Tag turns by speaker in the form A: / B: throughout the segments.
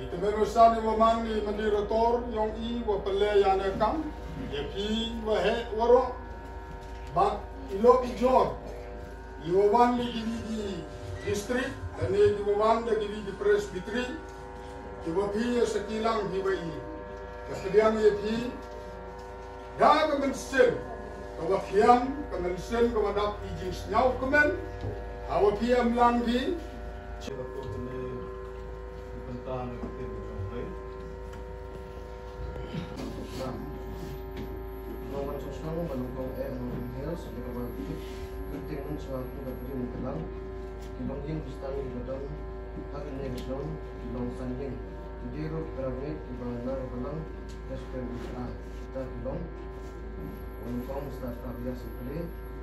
A: Itu merusan yang memani mendirotor yang I wa pele yang nekam, ya pi wa he waro, bak ilok ijor, iwawan lagi di distrik, dan iwawan lagi di presbiteri, iwa pi ya sekilang iwa I, kemudian ya pi, dah kemensen, kawakian kemensen kemadap ijing senyau kemen, awa pi amlang pi.
B: Lawan sosnang balungkong hills di kawan penting suatu berdiri menjelang kilong jing pistan gadon akan yang gadon kilong sanjing jadi rut keramit di bawah renang respen kita kilong balungkong start karya simply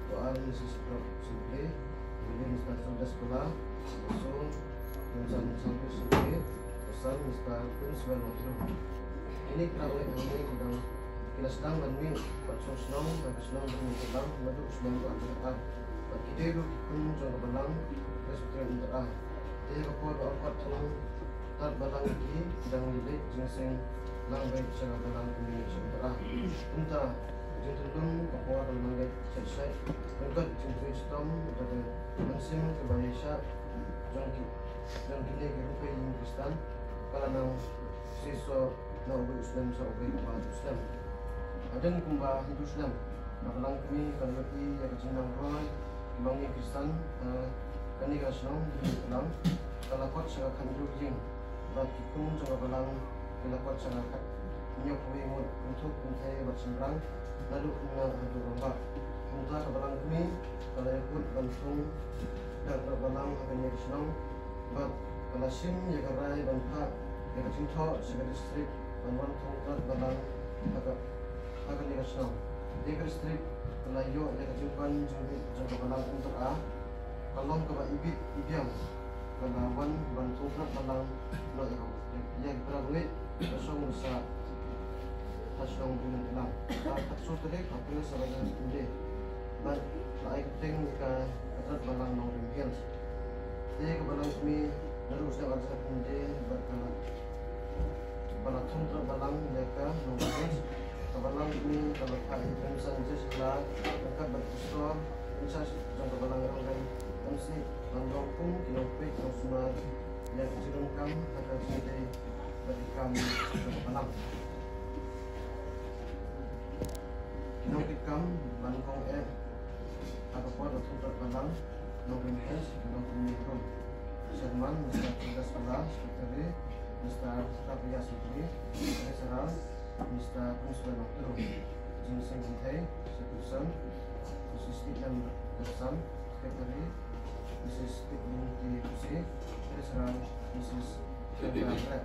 B: doa misi simply jadi start sudah sekolah langsung dan sampai simply pesan start pun sesuai waktu ini keramit ini sedang kita sedang bermain pasal senang bermain sedang madu sedang berangkat kita itu pun jangan balang restoran interah dia kapal berangkat senang tak balang ini sedang dilihat jenising langgai cara balang ini interah entah jentulun kapal langgai selesai berkat jentulun sistem pada mesin kebayasa jangan kini kerupai yang Kristen kalau nang siswa nak ubah Islam sa ubah kapal Islam ada kumbah Hindu Islam. Nakalang kami kalau lagi yang kecil roy, bangnya Kristen, kani kasong di dalam. Kalau kot sangat Hindu jing, bagi pun sangat balang. Kalau kot sangat nyok wimut untuk mentai bersembrang, lalu kena adu rombak. Untuk kebalang kami kalau ikut bantung dan berbalang akan Kristen, bab kalau sim jaga rai bangka, yang kecil thok sebagai distrik, bantuan tongkat balang agak akan dikasih di distrik Melayu yang kejumpan jangka balang untuk kalau keba ibit ibiam kelawan bantu balang lo yang berawet kosong besar kosong dengan kelam tak sulit apa yang sebenarnya ini dan lain ting ke atrat balang nongrim hills dia kebalang kami harus dapat sendiri berkala balang tunggu balang mereka nongrim hills kabalang ini kalau ada insan sekolah mereka berpusat insan jangka balang orang mesti bandung pun kilopet semua yang cirungkam ada sendiri berikam jangka balang kilopekam bandung apa pada tempat balang nongrim hills nongrim mikro Sherman Mr. Sudah Sekolah Sekretari Mr. Tapia Sendiri Serang Mr. Kunsulan Oktober, Jinseng Hintay, Sekusan, Mrs. Stephen Bersam, Sekretari, Mrs. Stephen T. Kusi, Treasurer, Mrs. Kendra Brett,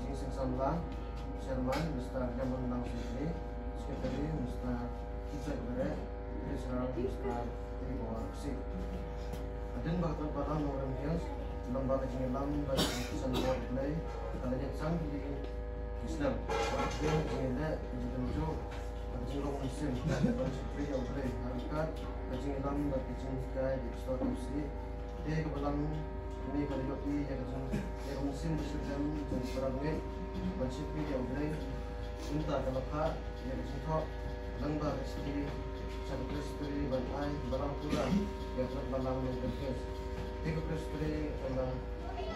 B: Jinseng Samla, Sherman, Mr. Gamon Lang Sendiri, Sekretari, Mr. Kijak Beret, Treasurer, Mr. Tribo Kusi. Adin bakal barang Nongrim Hills, lembaga jengelam bagi keputusan luar play, kalau sang di Islam, yang mengenai itu berjurung musim bersepi yang boleh harkat berjinglam berjingkai di strategi dia kebalang ini kalau yoki yang musim bersepi jadi perangnya bersepi yang boleh minta kalau kah yang cinta langgar istri satu istri bantai balang pula yang terbalang yang terkes tiga istri karena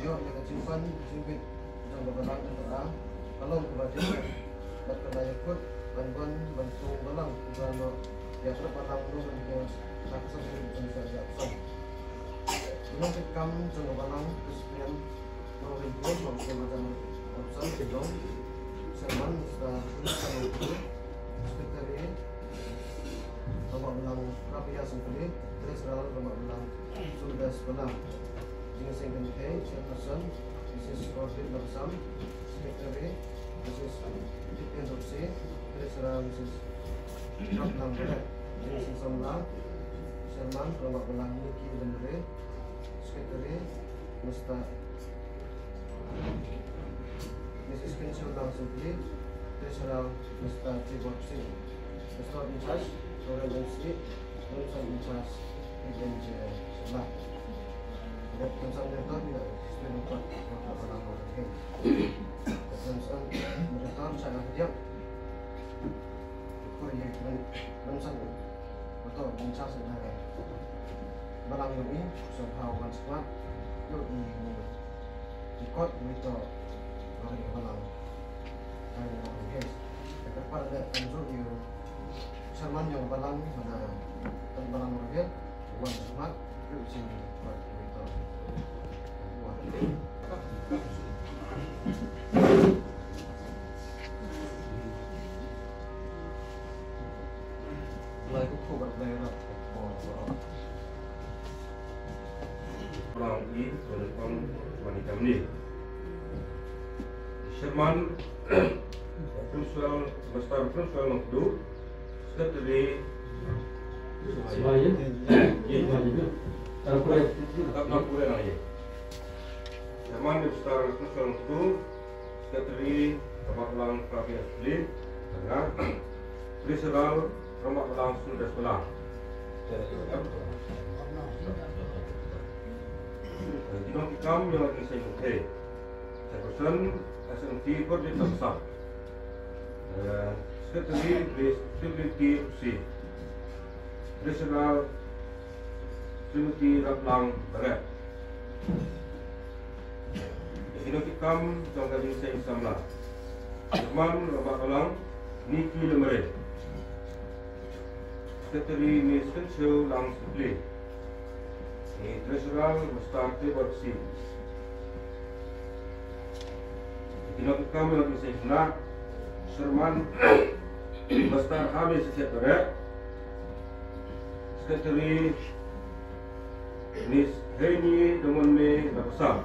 B: yo yang kecimpan jimbit jangan balang terang kalau kebajikan berkena ikut bantuan bantu balang kerana yang terbalang dulu yang naksa bisa diakses. Dengan tekam jangan balang kesekian menghimpun maksud macam opsi belum Sherman sudah kalau itu sekretari rumah balang rapia sendiri terus lalu rumah balang sudah sekolah jika saya kenal chairperson Mrs. Corbin Bersam Sekretari Mrs. Dipen Dopsi, Treasurer Mrs. Ratnam Berat, Mrs. Samla, Sherman, Kelompok Belang Niki Bendere, Sekretari Mr. Mrs. Kinsul Lang Simpli, Treasurer Mr. Tribopsi, Mr. In Charge, Royal MC, Mr. In Charge, Agent Sebelah. Dan Mr. Direktur tidak sesuai dengan Kelompok Belang Niki. Pemeriksaan pemerintahan sangat diam. Proyek bangsa atau bangsa saudara. Balang ini sebahawan sekolah yuk ikut itu orang balang. Dan guys, kedepan ada anjur yang Salman yang balang mana balang rohir, bukan semat yuk sini buat itu. Lagu kubat daerah
C: Pulang di telepon wanita ini. Sherman Prinsial Besar Prinsial Nokdu Sekretari
D: Sebagai cara kulit
C: tetap nakure lagi. Sherman Besar Prinsial Nokdu Sekretari Perwakilan Pravias Beli dengan Prinsial Perwakilan Sudah Sebelah. Dinong ikam yang lagi saya mungkin. Saya pesan SMT Project Tersam. Sekretari Visibility Opsi. Regional Trinity Ratlang Barat. Dinong ikam yang lagi saya samla. Teman Rabak Alang Niki Lemere. Sekretari Miss Pensio Lang Supli. Treasurer Mustaqil Bersih. Tindak kami lagi sehingga Sherman Besar Habis Setiap Berat Sekretari Miss Heni Demonme Bersam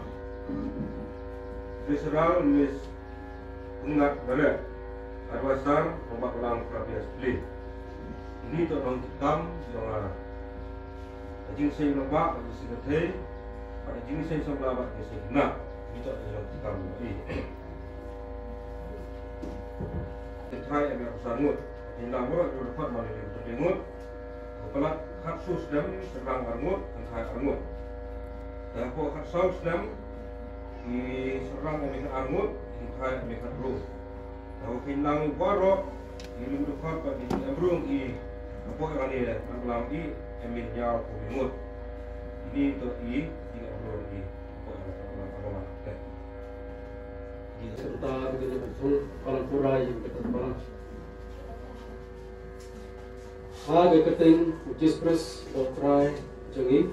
C: Treasurer Miss Pengat Berat Adwasar Obat Ulang Pravias Beli. Ini untuk orang hitam yang jing saya nampak bagi sekretari, pada jing saya sebelah bagi saya nak, kita yang kita mulai. Terkait dengan sangut, yang lama dapat melalui berdengut, kepala hak sus dan serang angut, terkait angut. Dan kau hak saus dan di serang mereka angut, terkait mereka bro. Kalau hilang barok, di luar dekat bagi embrung i, apa yang ini dah, malam i. Emin jauh kubingut. Ini untuk I, tidak perlu di apa-apa.
D: serta begitu betul palang purai yang kita palang. Haga keting Ujispres Dotrai Jangi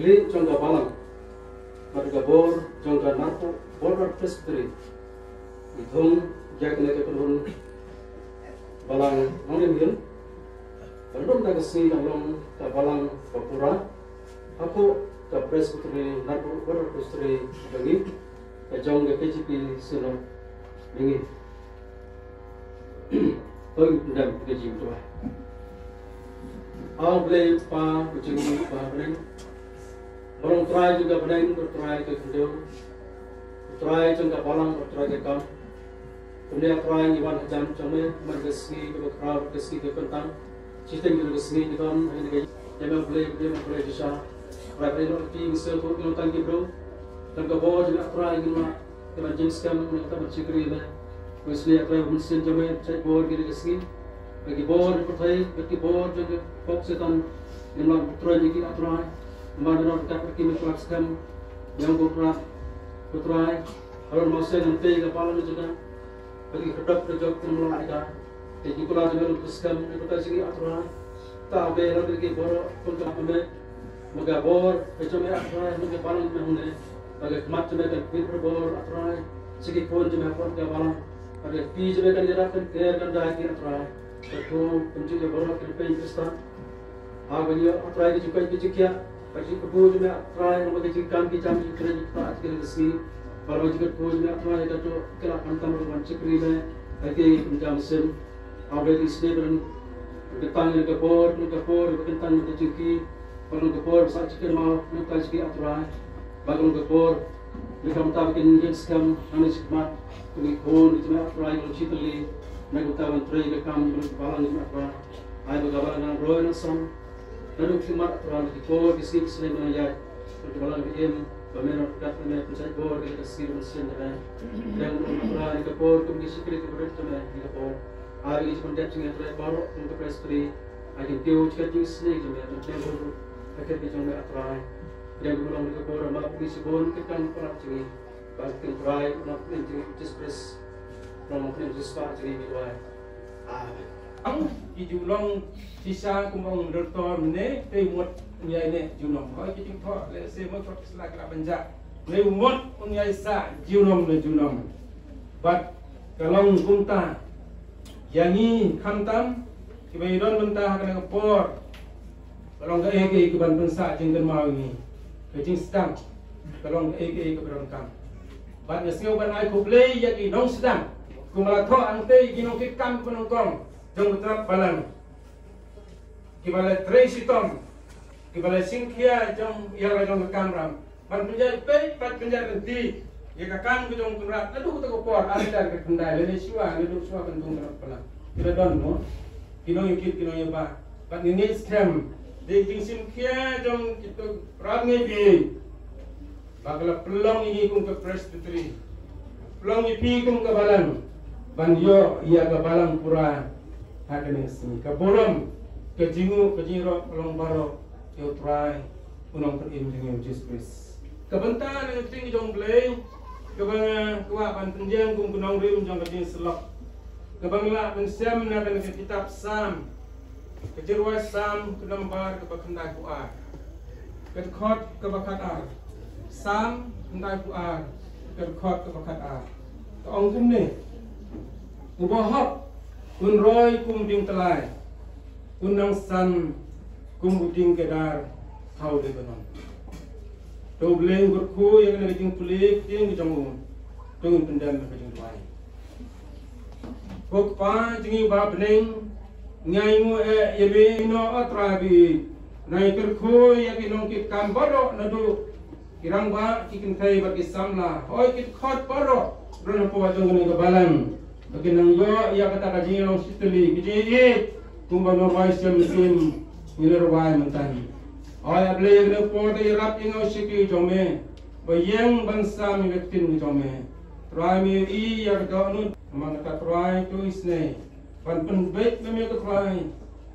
D: Gli Jangka Palang Marga Bor Jangka Narko Border Presbytery Ithung Jakne Kekulun Palang Angin Hill Bandung Tagasi Dalong Palang Papura Aku ke Presbytery Narko Border Presbytery Jangi Kajong ke KGP Sino Jangi Tôi đầm cái gì rồi, boleh pa berjumpa pa bening, orang try juga bening, try ke video, try jangka palang, try ke kam, kemudian try iwan jam jamnya, mergeski ke crowd, geski ke kentang, citeng juga geski ke tam, ini jadi boleh bisa, berapa orang misal tu nonton ke bro, dan ke bawah juga try gimana, kita jenis kam, kita bercikri lah. इसलिए अगर मुझसे जब मैं check board की रिस्की बल्कि बोर्ड पठाई बल्कि बोर्ड जो फोकस से तन इनमें पुत्राई की अतराय हमारे नॉट का कि में क्लास कम yang पुत्रा पुत्राई और मौसे जनते का पालन juga bagi kedap projek yang melangkah jadi pula dengan utuskan kita sini aturan tak bela bagi boro untuk apa moga bor macam aturan moga paling mahune bagi macam dengan pinter bor aturan segi pun cuma pun ke paling ada pi jebe kan jerakan care kan dah kira try itu penjual baru kita Kristen bagi try ke juga bijikia bagi kebu jebe try nama kejikan kita kira kita akhir kesini kalau juga kebu jebe try itu kira pantam rumah cikri me lagi penjam sim abis ini dan ketang yang kepor berkentang yang keciki kalau kepor besar cikir mau nak cikir try bagi kepor mereka minta bikin jenis kam anies khidmat Pengikon itu nak try kalau citali, nak utawan try ke kami kalau balang itu nak try, ayat berkabar dengan roy nasam, lalu khidmat try di kor di sini selain menajat, kalau balang BM Pameran kat na pusat bor kita skill mesin na dan umrah di kapor kum di secret kapor tu na di kapor hari ini pendek dengan tray baru untuk prestri hari itu juga di sini juga dan baru akhir kita nak try dan ulang di kapor mak di sebon tekan perak jadi bagian try nak nanti express nak mungkin sesuatu jadi bidai
C: ang ijulong sisa kumbang doktor ne tewot nyai ne julong hoi ki ting tho le se mo thot sla kala banja le mot nyai sa julong le julong bat kalong kumta yangi khamtam ki bai don mentah kana kapor kalong ga ege ki ban pensa jing kan mau ni ke jing sedang kalong ege ke ban kam bat ne singau ban ai kuble ya ki nong sedang kumala tho ante ki nong ki kam penong kong jong trap balang ki bala tracy tom ki bala singkia jong yara jong kamram ban penjara pe pat penjara nanti ya kakang jong kumrat aduh to kopor andar ke kendai le siwa le duk siwa kan tung pala kita don no kinong yukit kinong yaba pat ni scam de jing singkia jong itu ram nge bi bagala pelong ini kum ke presbytery pelong ipi kum ke balang ban yo ia ke balang pura hakane sini ke borom ke jingu ke jiro pelong baro yo try unong terim dengan Jesus kebentar yang tinggi jong bleng kebang kuat pan penjang kum kunong rim jong ke selok kebang la pensem na kan kitab Sam ke jirwa Sam ke lembar ke bakandai kuat ke khot ke bakat ar Sam kendai kuat ke khot ke bakat ar ke ong kum ni ubahop kun roy kum ding telai kun nang san kum uding kedar thau de banon to bleng gur khu yang na ding pulik ding jong tung pendam ke ding wai kok pa jingi ba bneng ngai ngo e yebe no atrabi nai ker khu yang inong kit kam baro na du kirang ba kikin thai ba ki samla oi kit khot baro ron po jong ne balang bagi nang yo ia kata kaji long situli kiji kumba no vai sem sim niler vai mentan oi able ne po te rap ingo siki jome bayang bangsa mi vetin jome try mi I ya kata nu mang kata try tu isne pan pen bet me ko try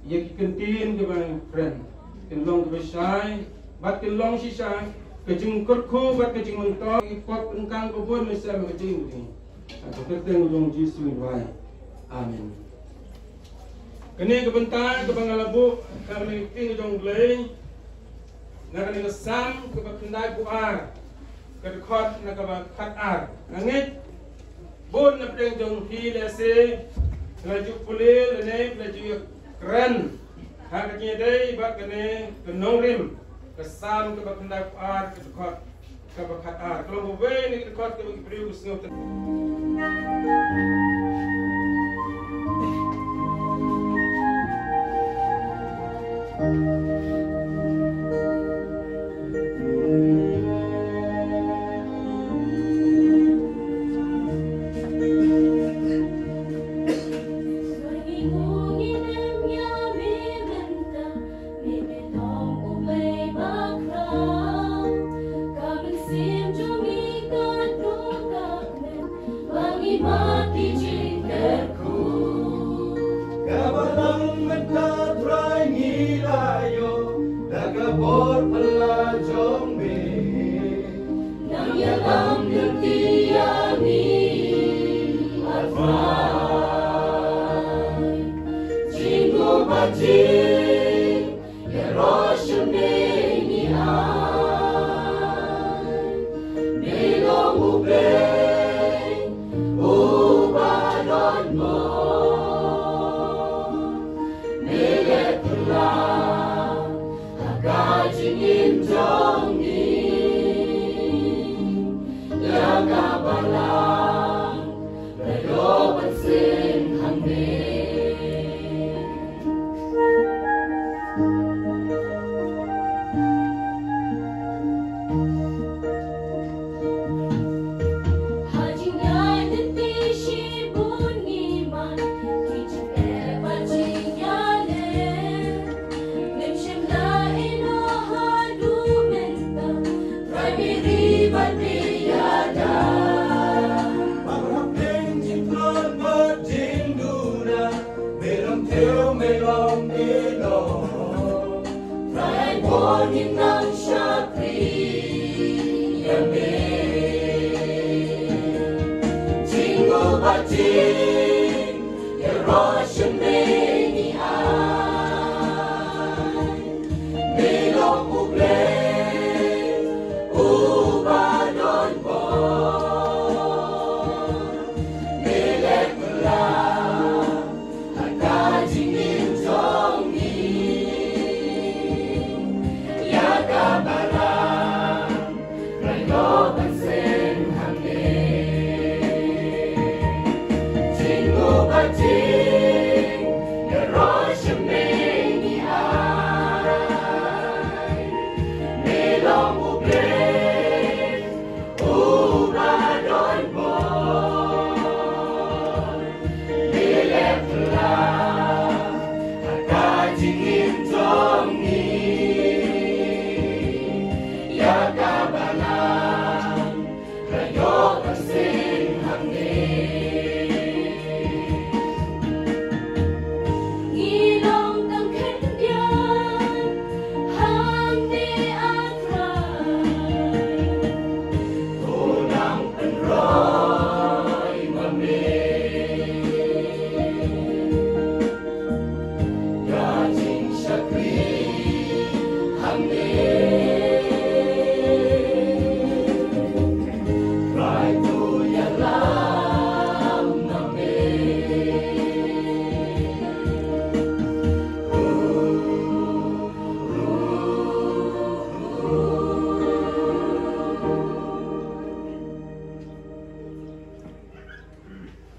C: ye ki kentin ke bang friend kin long ke sai bat kin long si sai ke jing kot khu bat ke jing unto kot engkang ko bon me sam ke jing ni aku ketemu dong Yesus wai. Amin. Kini kebentar kebangalabu kami tinggal dong glei. Nak ni Sam kebakandai buar. Kedekot nak kebakat ar. Angit. Bun nak pedeng dong hi lese. Laju pulil lene laju keren. Hak kini dai bak kene kenong rim. Kesam kebakandai buar kedekot kebakat ar. Kalau buwe ni kedekot kebagi periuk sengot.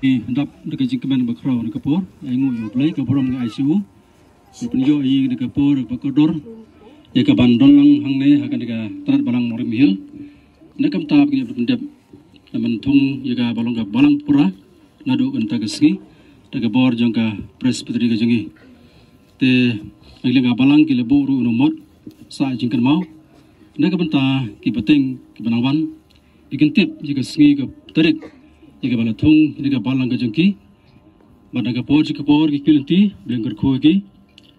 D: Hendak dekat jingkaman bakrau dekat por, aingu yo play ke borom ke ICU. Penjo i dekat por bakodor. Ya ke bandon lang hangne akan dekat terat balang morim hil. Nakam tahap ke pendep mentung ya ke balang pura nado kenta kesgi dekat bor jangka presbytery ke jengi. Te agli ke balang ke lebu ru nomor sa jingkan mau. Nakam ta ki penting ki banangwan. Ikan tip jika sengi ke terik. Jika bala thung jika balang ke jengki bada ke por ki kilinti bengker kho ki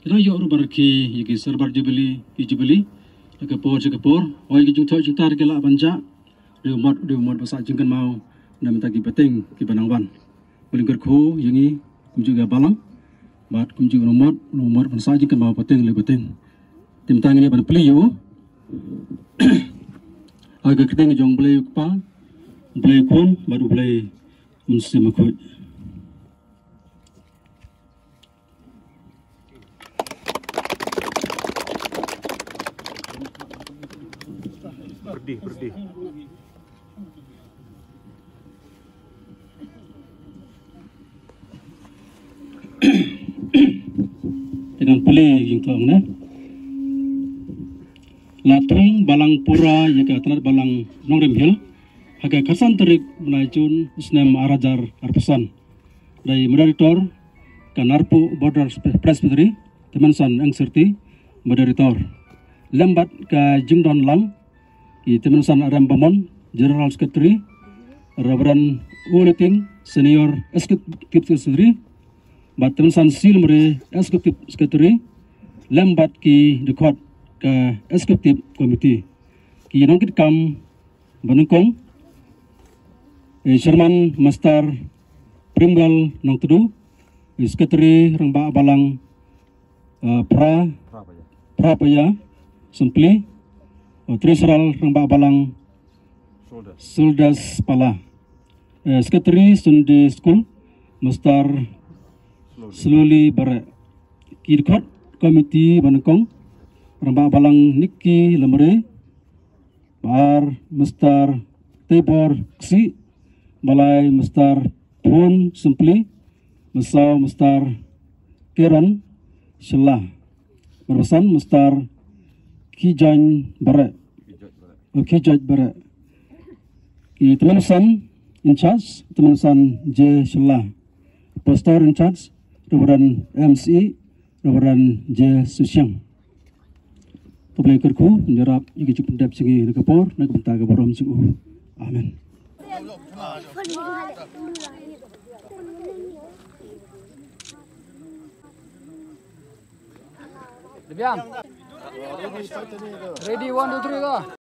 D: ira yo ru bar ki jiki serbar jubili ke por oi ki jung thoi jung tar ke la banja riu mod basa jengkan mau na minta ki peteng ki banangwan bengker kho yengi kum juga balang bat kum juga nomor basa jengkan mau peteng le peteng tim tang ini ban pli yo aga keteng jong blai pa blai kon baru blai mesti makut.
E: Berdih.
D: Dengan pulih yang tuang na. Latung balang pura jika telat balang nongrim hil. Haga kasan terik menaicun usnem arajar arpesan. Dari moderator kanarpu border presbytery temansan angserti moderator. Lembat ke jingdon lang i temansan aram bamon general secretary Reverend Uliting senior executive secretary bat temansan silmre executive secretary lembat ki dekot ke executive committee ki nongkit kam banungkong Sherman Master Primgal Nong Tedu Sekretari Rangba Balang Prapaya Sempli Treasurer Rangba Balang Soldas Pala Sekretari Sunday School Master Slowly Bare Kirkot Komiti Banengkong Rangba Balang Niki Lemre Bar Master Tebor Ksi Balai Mestar Pun Sempli Mesau Mestar Kiran Shelah Berpesan Mestar Kijaj Bare Ki Temansan in charge Temansan J Shelah Pastor in charge Reverend MC Reverend J Susyang Tublai kerku Menjarap Igi Cupendap Singi Nekapor Nekapenta Kabarom Singu Amin.
F: Ready 1 2 3 go.